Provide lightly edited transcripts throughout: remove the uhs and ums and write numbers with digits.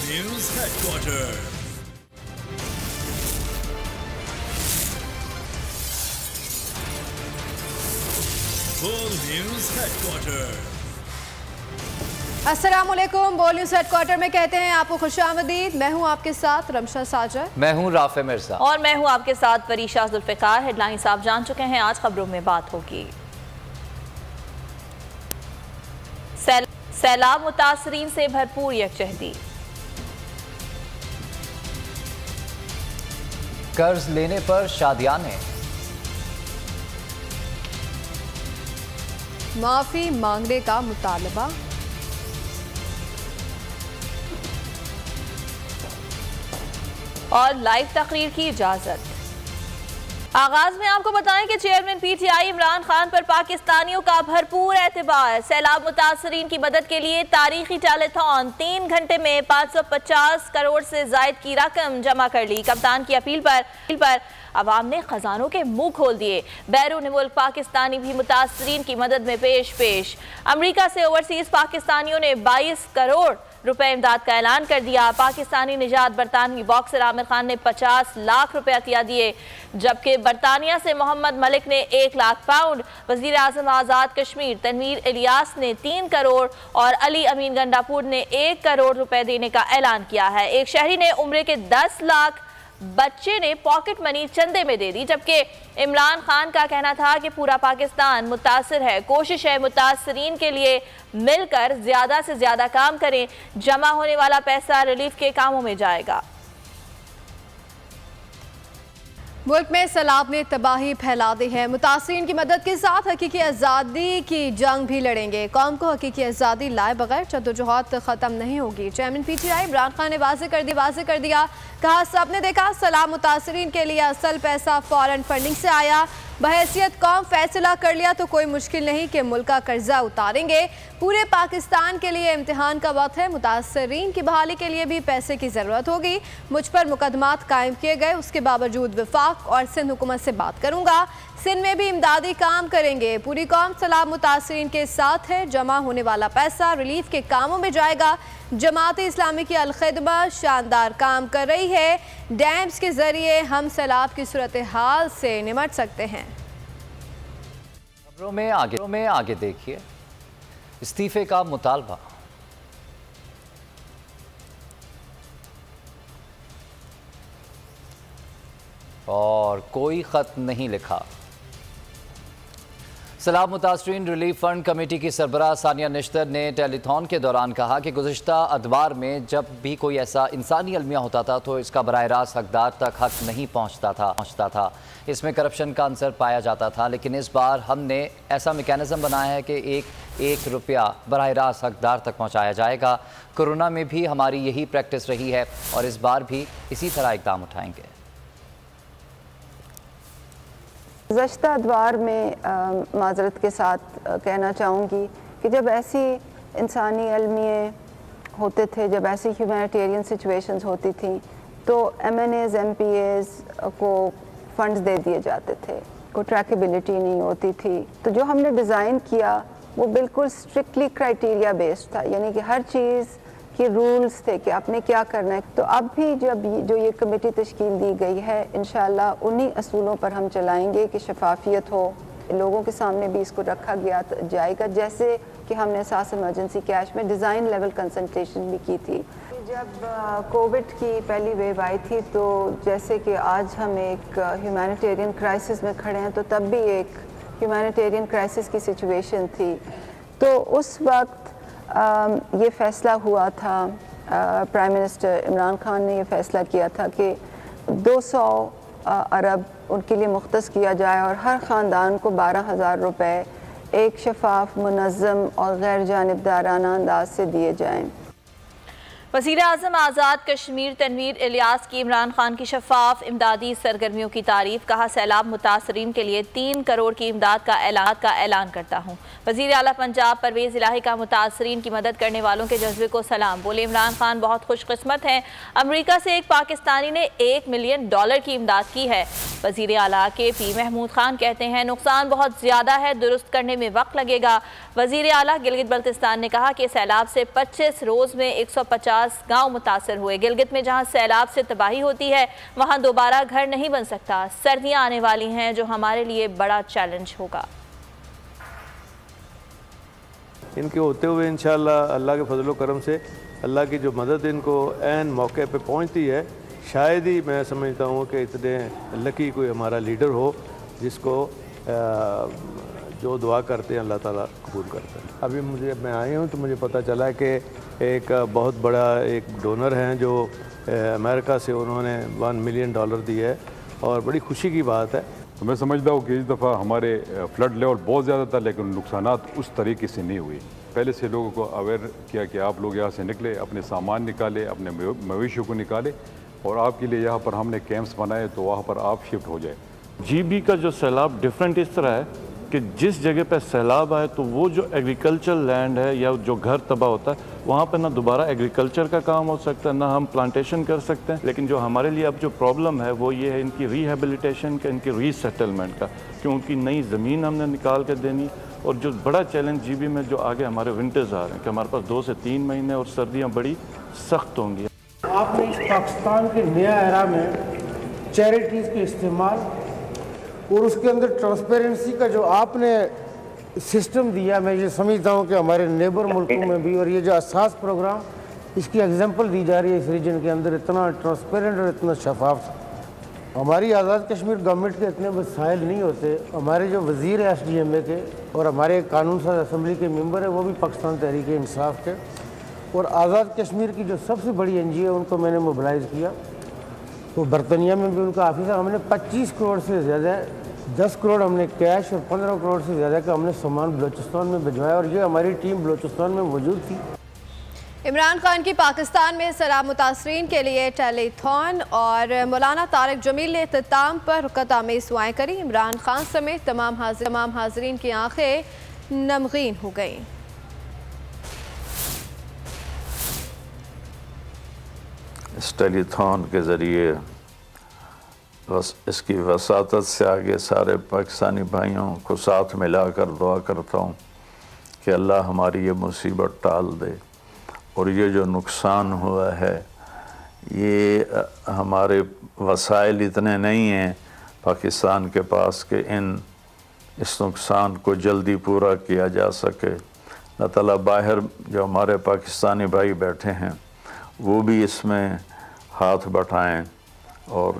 News headquarter. बोल news headquarter. अस्सलामुअलैकुम। बोल न्यूज हेडक्वार्टर में कहते हैं आपको खुशामदीद। मैं हूं आपके साथ रमशा साजर। मैं हूं राफे मिर्जा और मैं हूं आपके साथ फरीशा जुल्फिकार। हेडलाइंस आप जान चुके हैं, आज खबरों में बात होगी। सैलाब मुतासरीन से भरपूर यकजहती। कर्ज लेने पर शादियाने। माफी मांगने का मुतालबा। और लाइव तकरीर की इजाजत। आगाज में आपको बताएं कि चेयरमैन पीटीआई इमरान खान पर पाकिस्तानियों का भरपूर एतबार। सैलाब मुतासरीन की मदद के लिए तारीखी टैलीथॉन। 3 घंटे में 550 करोड़ से जायद की रकम जमा कर ली। कप्तान की अपील पर अवाम ने खजानों के मुंह खोल दिए। बैरून मुल्क पाकिस्तानी भी मुतासरीन की मदद में पेश। अमरीका से ओवरसीज पाकिस्तानियों ने 22 करोड़ रुपए इमदाद का ऐलान कर दिया। पाकिस्तानी निजात बरतानवी बॉक्सर आमिर खान ने 50 लाख रुपए अतिया दिए, जबकि बरतानिया से मोहम्मद मलिक ने 1 लाख पाउंड। वजीर आजम आज़ाद कश्मीर तनवीर इलियास ने 3 करोड़ और अली अमीन गंडापुर ने 1 करोड़ रुपए देने का ऐलान किया है। एक शहरी ने उम्रे के 10 लाख, बच्चे ने पॉकेट मनी चंदे में दे दी, जबकि इमरान खान का कहना था कि पूरा पाकिस्तान मुतासिर है। कोशिश है मुतासरीन के लिए मिलकर ज्यादा से ज्यादा काम करें। जमा होने वाला पैसा रिलीफ के कामों में जाएगा। मुल्क में सैलाब ने तबाही फैला दी है। मुतासरीन की मदद के साथ हकीकी आज़ादी की जंग भी लड़ेंगे। कौम को हकीकी आज़ादी लाए बगैर जद्दोजहद ख़त्म नहीं होगी। चेयरमैन पीटीआई इमरान खान ने वाज़ेह कर दिया। कहा, सबने देखा सैलाब मुतासरीन के लिए असल पैसा फौरन फंडिंग से आया। बहैसियत कौम फैसला कर लिया तो कोई मुश्किल नहीं कि मुल्क का कर्जा उतारेंगे। पूरे पाकिस्तान के लिए इम्तिहान का वक्त है। मुतासरीन की बहाली के लिए भी पैसे की ज़रूरत होगी। मुझ पर मुकदमात कायम किए गए, उसके बावजूद वफाक और सिंध हुकूमत से बात करूंगा। सिंध में भी इमदादी काम करेंगे। पूरी कौम सैलाब मुतासरीन के साथ है। जमा होने वाला पैसा रिलीफ के कामों में जाएगा। जमात इस्लामी की अल-खिदमा शानदार काम कर रही है। डैम्स के जरिए हम सैलाब की सूरत हाल से निमट सकते हैं। खबरों में आगे देखिए, इस्तीफे का मुतालबा। और कोई खत नहीं लिखा। सैलाब मुतासरीन रिलीफ फंड कमेटी की सरबराह सानिया निश्तर ने टेलीथॉन के दौरान कहा कि गुज़िश्ता अदवार में जब भी कोई ऐसा इंसानी अलमिया होता था तो इसका बराह रास्त हकदार तक हक नहीं पहुँचता था। इसमें करप्शन का अंसर पाया जाता था, लेकिन इस बार हमने ऐसा मेकैनिज़म बनाया है कि एक रुपया बराह रास्त हकदार तक पहुँचाया जाएगा। कोरोना में भी हमारी यही प्रैक्टिस रही है और इस बार भी इसी तरह इक़दाम उठाएंगे। गुज़श्ता अदवार में माज़रत के साथ कहना चाहूँगी कि जब ऐसी इंसानी अलमिये होते थे, जब ऐसी ह्यूमैनिटेरियन सिचुएशंस होती थी, तो MNAs MPAs को फंड्स दे दिए जाते थे। कोई ट्रैकेबिलिटी नहीं होती थी। तो जो हमने डिज़ाइन किया वो बिल्कुल स्ट्रिक्टली क्राइटेरिया बेस्ड था, यानी कि हर चीज़ के रूल्स थे कि आपने क्या करना है। तो अब भी जो ये कमेटी तश्कील दी गई है, इंशाल्लाह उन्हीं असूलों पर हम चलाएंगे कि शफाफियत हो। लोगों के सामने भी इसको रखा जाएगा, जैसे कि हमने एहसास इमरजेंसी कैश में डिज़ाइन लेवल कंसल्टेशन भी की थी। जब कोविड की पहली वेव आई थी, तो जैसे कि आज हम एक ह्यूमैनिटेरियन क्राइसिस में खड़े हैं, तो तब भी एक ह्यूमैनिटेरियन क्राइसिस की सिचुएशन थी। तो उस वक्त ये फ़ैसला हुआ था, प्राइम मिनिस्टर इमरान खान ने ये फ़ैसला किया था कि 200 अरब उनके लिए मुख्तस किया जाए और हर ख़ानदान को 12,000 रुपये एक शफाफ, मुनज़्ज़म और गैर जानिबदाराना अंदाज से दिए जाएँ। वज़ीर आज़म आज़ाद कश्मीर तनवीर इलियास की इमरान खान की शफाफ इमदादी सरगर्मियों की तारीफ। कहा, सैलाब मुतासरीन के लिए 3 करोड़ की इमदाद का ऐलान करता हूँ। वज़ीर आला पंजाब परवेज़ इलाही का मुतासरीन की मदद करने वालों के जज्बे को सलाम। बोले, इमरान खान बहुत खुशकिस्मत हैं। अमरीका से एक पाकिस्तानी ने $1 मिलियन की इमदाद की है। वज़ीर आला KP महमूद खान कहते हैं, नुकसान बहुत ज़्यादा है, दुरुस्त करने में वक्त लगेगा। वज़ीर आला गिलगित बल्तिस्तान ने कहा कि सैलाब से 25 रोज़ में 150 50 गांव मुतासर हुए। गिलगित में जहां सैलाब से तबाही होती है वहां दोबारा घर नहीं बन सकता। सर्दियां आने वाली हैं जो हमारे लिए बड़ा चैलेंज होगा। इनके होते हुए इंशाअल्लाह अल्लाह के फजल करम से अल्लाह की जो मदद इनको ऐन मौके पे पहुंचती है, शायद ही मैं समझता हूँ कि इतने लकी कोई हमारा लीडर हो जिसको जो दुआ करते हैं अल्लाह ताला कबूल करते हैं। अभी मैं आया हूँ तो मुझे पता चला कि एक बहुत बड़ा एक डोनर हैं जो अमेरिका से उन्होंने $1 मिलियन दिया है और बड़ी खुशी की बात है। तो मैं समझता हूँ कि इस दफ़ा हमारे फ्लड लेवल बहुत ज़्यादा था लेकिन नुकसानात उस तरीके से नहीं हुए। पहले से लोगों को अवेयर किया कि आप लोग यहाँ से निकले, अपने सामान निकाले, अपने मवेशियों को निकाले और आपके लिए यहाँ पर हमने कैंप्स बनाए तो वहाँ पर आप शिफ्ट हो जाए। GB का जो सैलाब डिफरेंट इस तरह है कि जिस जगह पर सैलाब आए तो वो जो एग्रीकल्चर लैंड है या जो घर तबाह होता है वहाँ पर ना दोबारा एग्रीकल्चर का काम हो सकता है, ना हम प्लांटेशन कर सकते हैं। लेकिन जो हमारे लिए अब जो प्रॉब्लम है वो ये है इनकी रिहेबिलिटेशन का, इनकी रीसेटलमेंट का, क्योंकि नई ज़मीन हमने निकाल कर देनी। और जो बड़ा चैलेंज GB में जो आगे हमारे विंटर्स आ रहे हैं कि हमारे पास 2 से 3 महीने और सर्दियाँ बड़ी सख्त होंगी। आपने इस पाकिस्तान के नया एरा में चैरिटीज़ के इस्तेमाल और उसके अंदर ट्रांसपेरेंसी का जो आपने सिस्टम दिया, मैं ये समझता हूँ कि हमारे नेबर मुल्कों में भी, और ये जो असास प्रोग्राम इसकी एग्जांपल दी जा रही है इस रीजन के अंदर, इतना ट्रांसपेरेंट और इतना शफाफ। हमारी आज़ाद कश्मीर गवर्नमेंट के इतने वसाइल नहीं होते। हमारे जो वज़ीर है SDMA के और हमारे कानून साज असम्बली के मेंबर है वो भी पाकिस्तान तहरीक इंसाफ के, और आज़ाद कश्मीर की जो सबसे बड़ी NGO उनको मैंने मोबिलाइज़ किया। तो बर्तानिया में भी उनका ऑफिस है। हमने 25 करोड़ से ज़्यादा, 10 करोड़ हमने कैश और 15 करोड़ से ज़्यादा का हमने सामान बलूचिस्तान में भिजवाया और ये हमारी टीम बलूचिस्तान में मौजूद थी। इमरान खान की पाकिस्तान में सैलाब मुतासरीन के लिए टेलीथॉन और मौलाना तारिक जमील ने इख्तिताम पर रुकत-आमीज़ दुआएं करी। इमरान खान समेत तमाम हाज़रीन की आंखें नमगीन हो गईं। इस टेलीथॉन के ज़रिए इसकी वसातत से आगे सारे पाकिस्तानी भाइयों को साथ मिलाकर दुआ करता हूँ कि अल्लाह हमारी ये मुसीबत टाल दे और ये जो नुकसान हुआ है ये हमारे वसाइल इतने नहीं हैं पाकिस्तान के पास कि इस नुकसान को जल्दी पूरा किया जा सके। अल्लाह ताला बाहर जो हमारे पाकिस्तानी भाई बैठे हैं वो भी इसमें हाथ बटाएं और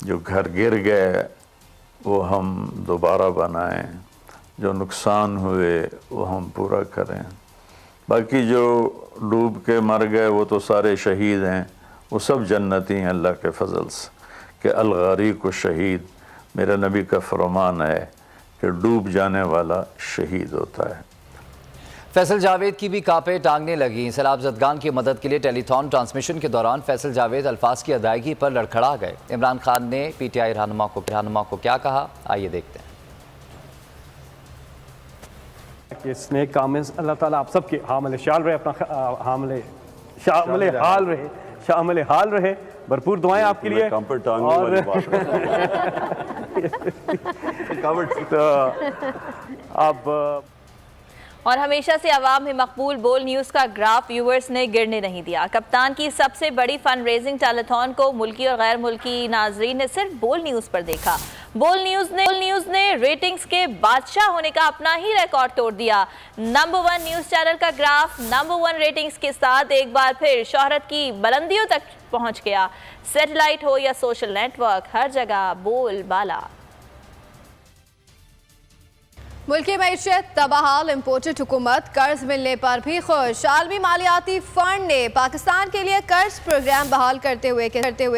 जो घर गिर गए वो हम दोबारा बनाएं, जो नुकसान हुए वो हम पूरा करें। बाकी जो डूब के मर गए वो तो सारे शहीद हैं, वो सब जन्नती हैं अल्लाह के फजल से कि अल-गारिक़ु शहीद, मेरे नबी का फरमान है कि डूब जाने वाला शहीद होता है। फैसल जावेद की भी कांपे टांगने लगी। सैलाब ज़दगान की मदद के लिए टेलीथॉन ट्रांसमिशन के दौरान फैसल जावेद अल्फाज की अदायगी पर लड़खड़ा गए। इमरान खान ने PTI रहनुमा को क्या कहा, आइए देखते हैं। कि स्नेक कामेंस अल्लाह ताला आप सबके हामिल शाल रहे, अपना शामिल हाल रहे। भरपूर दुआएं आपके लिए और हमेशा से आवाम में मकबूल बोल न्यूज़ का ग्राफ व्यूअर्स ने गिरने नहीं दिया। कप्तान की सबसे बड़ी फंड रेजिंग टेलीथॉन को मुल्की और गैर मुल्की नाजरीन ने सिर्फ बोल न्यूज़ पर देखा। बोल न्यूज़ ने रेटिंग्स के बादशाह होने का अपना ही रिकॉर्ड तोड़ दिया। नंबर 1 न्यूज़ चैनल का ग्राफ नंबर 1 रेटिंग्स के साथ एक बार फिर शोहरत की बुलंदियों तक पहुंच गया। सैटेलाइट हो या सोशल नेटवर्क, हर जगह बोल बाला। मुल्की मईशत तबाहाल, इम्पोर्टेड हुकूमत कर्ज मिलने पर भी खुश। आलमी मालियाती फंड ने पाकिस्तान के लिए कर्ज प्रोग्राम बहाल करते हुए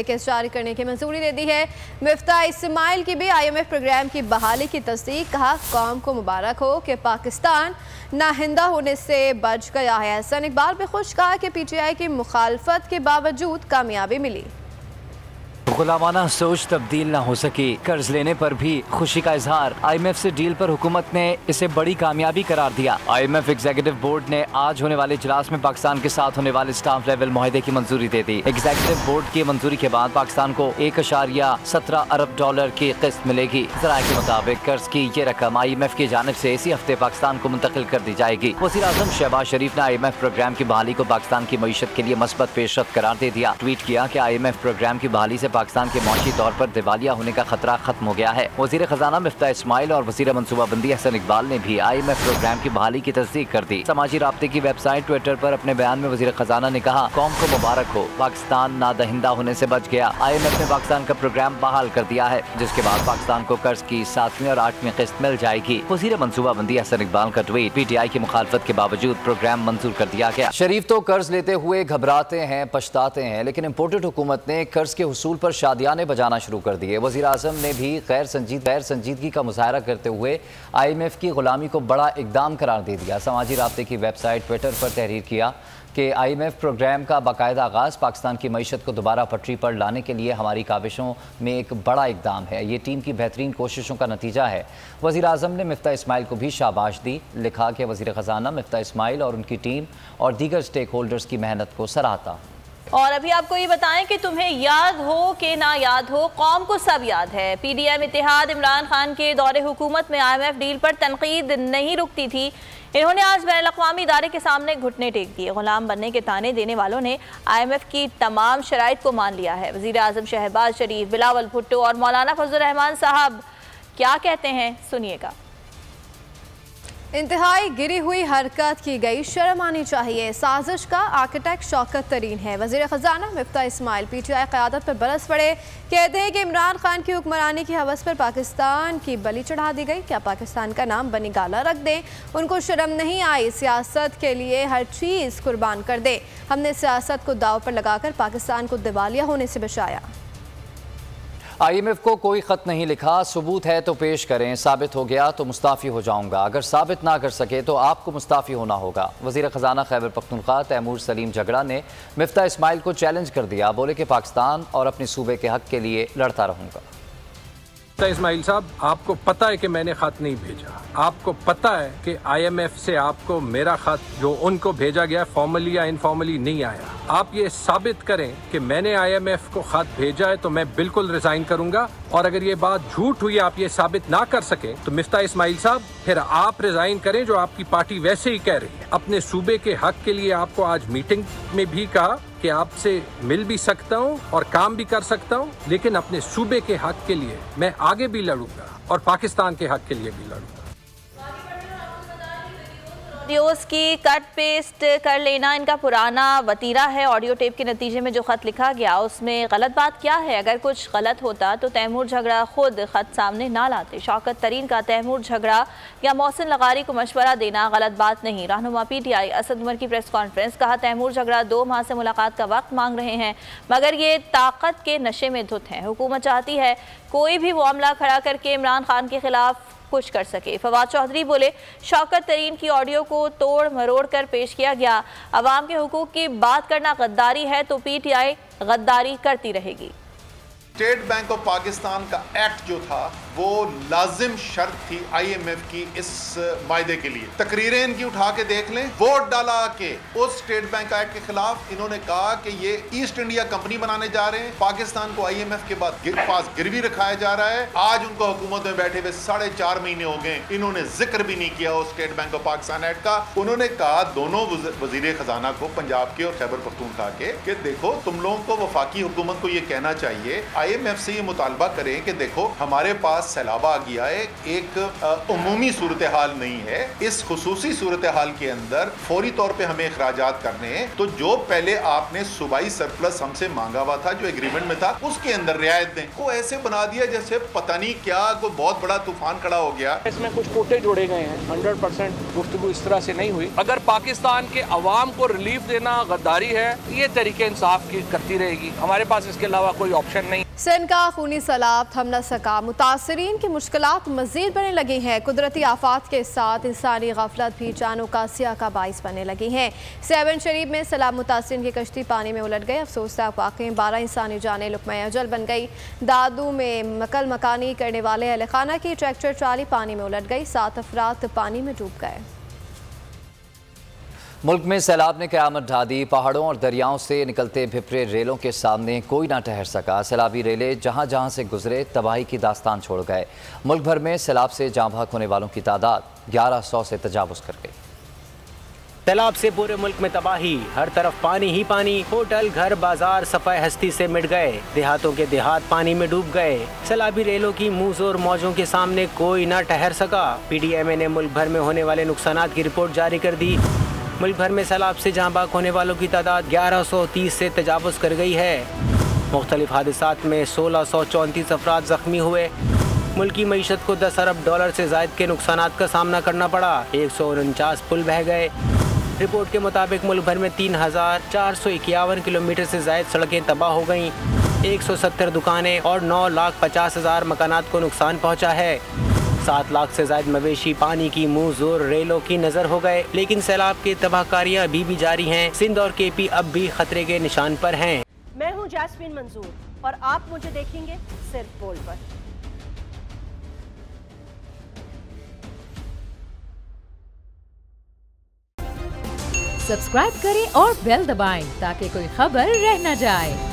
किस्त जारी करने की मंजूरी दे दी है। मिफ्ता इस्माइल की भी IMF प्रोग्राम की बहाली की तस्दीक, कहा कौम को मुबारक हो कि पाकिस्तान नाहिंदा होने से बच गया है। हसन इकबाल भी खुश, कहा कि PTI की मुखालफत के बावजूद कामयाबी मिली। गुलामाना सोच तब्दील न हो सकी, कर्ज लेने पर भी खुशी का इजहार। IMF से डील पर हुकूमत ने इसे बड़ी कामयाबी करार दिया। IMF एग्जीक्यूटिव बोर्ड ने आज होने वाले इजलास में पाकिस्तान के साथ होने वाले स्टाफ लेवल मुआहदे की मंजूरी दे दी। एग्जीक्यूटिव बोर्ड की मंजूरी के बाद पाकिस्तान को 1.17 अरब डॉलर की किस्त मिलेगी। ज़राए के मुताबिक कर्ज की ये रकम IMF की जानिब से इसी हफ्ते पाकिस्तान को मुंतकिल कर दी जाएगी। वज़ीर आज़म शहबाज शरीफ ने IMF प्रोग्राम की बहाली को पाकिस्तान की मईशत के लिए मस्बत पेशरफ्त करार दे दिया। ट्वीट किया कि IMF प्रोग्राम की बहाली से पाकिस्तान के मौशी तौर पर दिवालिया होने का खतरा खत्म हो गया है। वज़ीर खजाना मिफ्ता इस्माइल और वज़ीर मनसूबाबंदी हसन इकबाल ने भी IMF प्रोग्राम की बहाली की तस्दीक कर दी। समाजी राब्ते की वेबसाइट ट्विटर पर अपने बयान में वज़ीर खजाना ने कहा, कौम को मुबारक हो, पाकिस्तान नादहिंदा होने से बच गया। IMF ने पाकिस्तान का प्रोग्राम बहाल कर दिया है, जिसके बाद पाकिस्तान को कर्ज की 7वीं और 8वीं किस्त मिल जाएगी। वज़ीर मनसूबाबंदी हसन इकबाल का ट्वीट, PTI की मुखालफत के बावजूद प्रोग्राम मंजूर कर दिया गया। शरीफ तो कर्ज लेते हुए घबराते हैं, पछताते हैं, लेकिन इम्पोर्टेड हुकूमत ने कर्ज के हुसूल पर शादियाने बजाना शुरू कर दिए। वज़ीर आज़म ने भी गैर संजीदगी का मुजाहरा करते हुए IMF की गुलामी को बड़ा इकदाम करार दे दिया। समाजी राब्ते की वेबसाइट ट्विटर पर तहरीर किया कि IMF प्रोग्राम का बाकायदा आगाज़ पाकिस्तान की मईशत को दोबारा पटरी पर लाने के लिए हमारी काविशों में एक बड़ा इकदाम है। ये टीम की बेहतरीन कोशिशों का नतीजा है। वज़ीर आज़म ने मिफ्ता इस्माइल को भी शाबाश दी। लिखा कि वज़ीर ख़जाना मिफ्ता इस्माइल और उनकी टीम और दीगर स्टेक होल्डर्स की मेहनत को सराहता। और अभी आपको ये बताएं कि तुम्हें याद हो कि ना याद हो, कौम को सब याद है। PDM इत्तेहाद इमरान खान के दौरे हुकूमत में IMF डील पर तनकीद नहीं रुकती थी। इन्होंने आज बैनुल अक़वामी इदारे के सामने घुटने टेक दिए। गुलाम बनने के ताने देने वालों ने IMF की तमाम शराइत को मान लिया है। वज़ीर आज़म शहबाज शरीफ, बिलावल भुट्टो और मौलाना फजल रहमान साहब क्या कहते हैं, सुनिएगा। इंतहाई गिरी हुई हरकत की गई, शर्म आनी चाहिए। साजिश का आर्किटेक्ट शौकत तरीन है। वज़ीर ख़जाना मिफ्ता इस्माइल PTI क़यादत पर बरस पड़े। कहते हैं कि इमरान खान की हुक्मरानी की हवस पर पाकिस्तान की बलि चढ़ा दी गई। क्या पाकिस्तान का नाम बनी गाला रख दें? उनको शर्म नहीं आई? सियासत के लिए हर चीज़ कुर्बान कर दे। हमने सियासत को दाव पर लगाकर पाकिस्तान को दिवालिया होने से बचाया। IMF को कोई ख़त नहीं लिखा, सबूत है तो पेश करें। साबित हो गया तो मुस्ताफ़ी हो जाऊंगा, अगर साबित ना कर सके तो आपको मुस्ताफ़ी होना होगा। वज़ीर ख़जाना खैबर पख्तूनख्वा तैमूर सलीम झगड़ा ने मिफ्ता इस्माइल को चैलेंज कर दिया। बोले कि पाकिस्तान और अपने सूबे के हक़ के लिए लड़ता रहूँगा। इस्माइल साहब, आपको पता है कि मैंने ख़त नहीं भेजा। आपको पता है कि IMF से आपको मेरा ख़त जो उनको भेजा गया फॉर्मली या इनफॉर्मली नहीं आया। आप ये साबित करें कि मैंने IMF को ख़त भेजा है तो मैं बिल्कुल रिज़ाइन करूंगा। और अगर ये बात झूठ हुई, आप ये साबित ना कर सके तो मिफ्ता इस्माइल साहब फिर आप रिज़ाइन करें, जो आपकी पार्टी वैसे ही कह रही है। अपने सूबे के हक़ के लिए आपको आज मीटिंग में भी कहा कि आपसे मिल भी सकता हूं और काम भी कर सकता हूं, लेकिन अपने सूबे के हक़ के लिए मैं आगे भी लड़ूंगा और पाकिस्तान के हक़ के लिए भी लड़ूंगा। वीडियोस की कट पेस्ट कर लेना इनका पुराना वतीरा है। ऑडियो टेप के नतीजे में जो ख़त लिखा गया उसमें गलत बात क्या है? अगर कुछ गलत होता तो तैमूर झगड़ा खुद ख़त सामने ना लाते। शौकत तरीन का तैमूर झगड़ा या मोहसिन लगारी को मशवरा देना गलत बात नहीं। रहनुमा PTI असद उमर की प्रेस कॉन्फ्रेंस, कहा तैमूर झगड़ा 2 माह से मुलाकात का वक्त मांग रहे हैं, मगर ये ताकत के नशे में धुत हैं। हुकूमत चाहती है कोई भी मामला खड़ा करके इमरान खान के खिलाफ कुछ कर सके। फवाद चौधरी बोले, शौकत तरीन की ऑडियो को तोड़ मरोड़ कर पेश किया गया। अवाम के हुकूक की बात करना गद्दारी है तो PTI गद्दारी करती रहेगी। स्टेट बैंक ऑफ पाकिस्तान का एक्ट जो था वो लाजिम शर्त थी IMF की इस मायदे के लिए। तकरीरें इनकी उठा के देख लें। वोट डाला के उस स्टेट बैंक एक्ट के खिलाफ इन्होंने कहा कि ये ईस्ट इंडिया कंपनी बनाने जा रहे हैं। पाकिस्तान को IMF के पास गिरवी रखाया जा रहा है। आज उनको हुकूमत में बैठे हुए 4.5 महीने हो गए, इन्होंने जिक्र भी नहीं किया उस state bank of Pakistan act का। उन्होंने कहा दोनों वजीर खजाना को, पंजाब के और खैबर पख्तूनख्वा के, कि देखो तुम लोगों को वफाकी हुकूमत को ये कहना चाहिए, IMF से ये मुतालबा करें कि देखो हमारे पास सैलाब आ गया है, एक उमूमी सूरत हाल नहीं है। इस खुसूसी सूरत हाल के अंदर फौरी तौर पे हमें अखराजात करने हैं, तो जो पहले आपने सूबाई सरप्लस हमसे मांगा हुआ था, जो एग्रीमेंट में था, उसके अंदर रियायत दें। को ऐसे बना दिया जैसे पता नहीं क्या कोई बहुत बड़ा तूफान खड़ा हो गया। इसमें कुछ कोटे जोड़े गए हैं। 100% गुफ्तगू इस तरह से नहीं हुई। अगर पाकिस्तान के अवाम को रिलीफ देना गद्दारी है, ये तरीके इंसाफ की करती रहेगी। हमारे पास इसके अलावा कोई ऑप्शन नहीं। सिंध का खूनी सैलाब थम न सका। मुतासिर मुतासरीन की मुश्किलात मज़ीद बढ़ने लगी हैं। कुदरती आफात के साथ इंसानी गफलत भी जानों का सिया का बाइस बनने लगी हैं। सेवन शरीफ में सैलाब मुतासरीन की कश्ती पानी में उलट गई। अफसोसनाक वाक़े 12 इंसानी जानें लुक़मा अजल बन गई। दादू में मकल मकानी करने वाले अहल खाना की ट्रैक्टर ट्राली पानी में उलट गई। 7 अफराद पानी में डूब गए। मुल्क में सैलाब ने क़यामत ढा दी। पहाड़ों और दरियाओं से निकलते भिपरे रेलों के सामने कोई ना ठहर सका। सैलाबी रेलें जहां जहां से गुजरे तबाही की दास्तान छोड़ गए। मुल्क भर में सैलाब से जाँ भाग होने वालों की तादाद 1100 से तजावुज़ कर गई। सैलाब से पूरे मुल्क में तबाही, हर तरफ पानी ही पानी। होटल, घर, बाजार सफाई हस्ती से मिट गए। देहातों के देहात पानी में डूब गए। सैलाबी रेलों की मुँहजोर मौजों के सामने कोई ना ठहर सका। PDMA ने मुल्क भर में होने वाले नुकसानात की रिपोर्ट जारी कर दी। मुल्क भर में सैलाब से जाँ बाग होने वालों की तादाद 1130 से तजावुज़ कर गई है। मुख्तलिफ हादसात में 1634 अफराद ज़ख्मी हुए। मुल्क की मईशत को 10 अरब डॉलर से ज़ायद के नुकसानात का सामना करना पड़ा। 149 पुल बह गए। रिपोर्ट के मुताबिक मुल्क भर में 3451 किलोमीटर से ज़ायद सड़कें तबाह हो गईं। 170 दुकानें और 9,50,000 मकानात को नुकसान पहुँचा है। 7 लाख से ज़ायद मवेशी पानी की मुँह जोर रेलों की नज़र हो गए। लेकिन सैलाब की तबाहकारियाँ अभी भी जारी हैं। सिंध और KP अब भी खतरे के निशान पर हैं। मैं हूँ जैस्मीन मंजूर और आप मुझे देखेंगे सिर्फ बोल पर। सब्सक्राइब करें और बेल दबाएं ताकि कोई खबर रह न जाए।